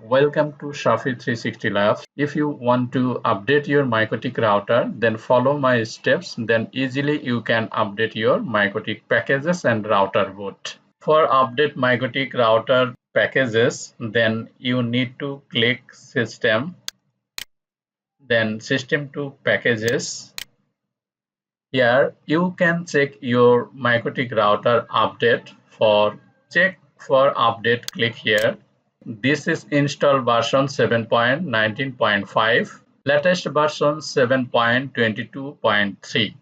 Welcome to Shafi 360 Labs. If you want to update your MikroTik router, then follow my steps. Then easily you can update your MikroTik packages and router boot. For update MikroTik router packages, then you need to click System, then System to Packages. Here you can check your MikroTik router update. For check for update, click here. This is install version 7.19.5, latest version 7.22.3,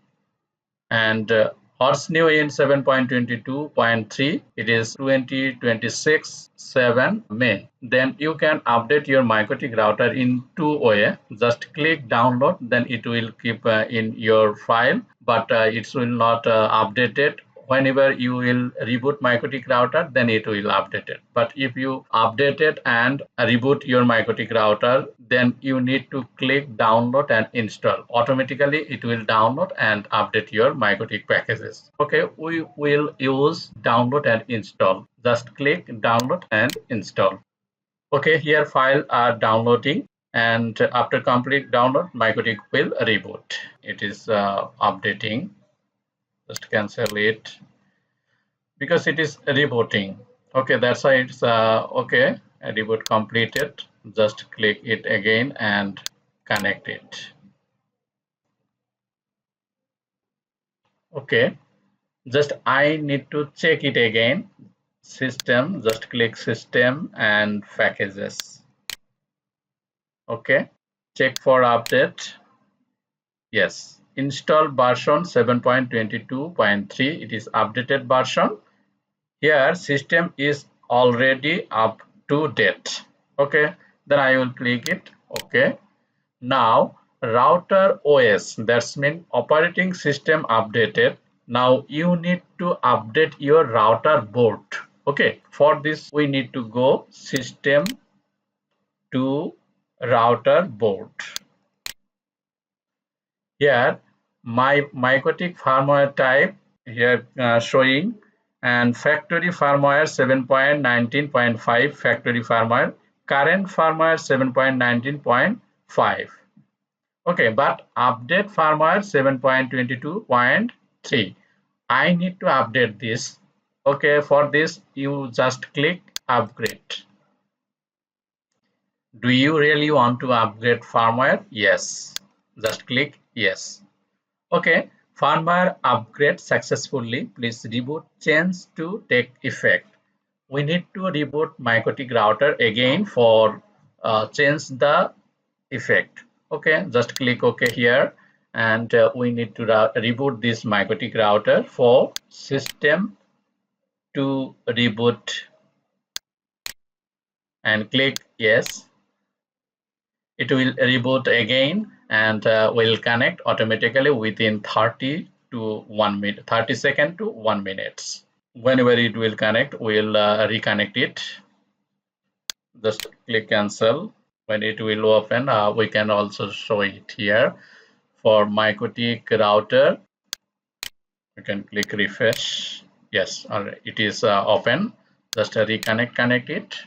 and what's new in 7.22.3, it is 2026 7 May. Then you can update your MikroTik router in two ways. Just click download, then it will keep in your file, but it will not update it. Whenever you will reboot MikroTik router, then it will update it. But if you update it and reboot your MikroTik router, then you need to click download and install. Automatically it will download and update your MikroTik packages. Okay, we will use download and install. Just click download and install. Okay, here files are downloading, and after complete download, MikroTik will reboot. It is updating. Just cancel it because it is rebooting. Okay, that's why it's okay. Reboot completed. Just click it again and connect it. Okay, just I need to check it again. System, just click System and Packages. Okay, check for update. Yes, install version 7.22.3. It is updated version. Here system is already up to date. Okay, then I will click it. Okay, now router OS, that's mean operating system updated. Now you need to update your router board. Okay, for this we need to go system to router board. Here my MikroTik firmware type here showing, and factory firmware 7.19.5 factory firmware, current firmware 7.19.5. okay, but update firmware 7.22.3. I need to update this. Okay, for this you just click upgrade. Do you really want to upgrade firmware? Yes, just click yes. Okay, firmware upgrade successfully. Please reboot change to take effect. We need to reboot MikroTik router again for change the effect. Okay, just click OK here, and we need to reboot this MikroTik router. For system to reboot and click yes. It will reboot again and will connect automatically within 30 seconds to 1 minute. Whenever it will connect, we'll reconnect it. Just click cancel. When it will open, we can also show it here. For MikroTik router, you can click refresh. Yes, it is open. Just connect it.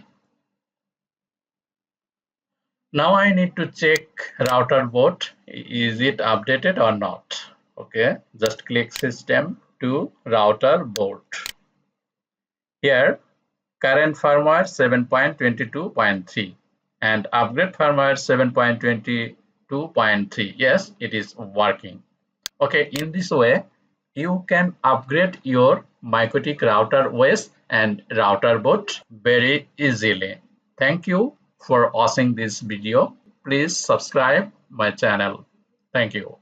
Now I need to check router board, is it updated or not. Okay, just click system to router board. Here current firmware 7.22.3 and upgrade firmware 7.22.3. yes, it is working. Okay, in this way you can upgrade your MikroTik router OS and router board very easily. Thank you for watching this video. Please subscribe my channel. Thank you.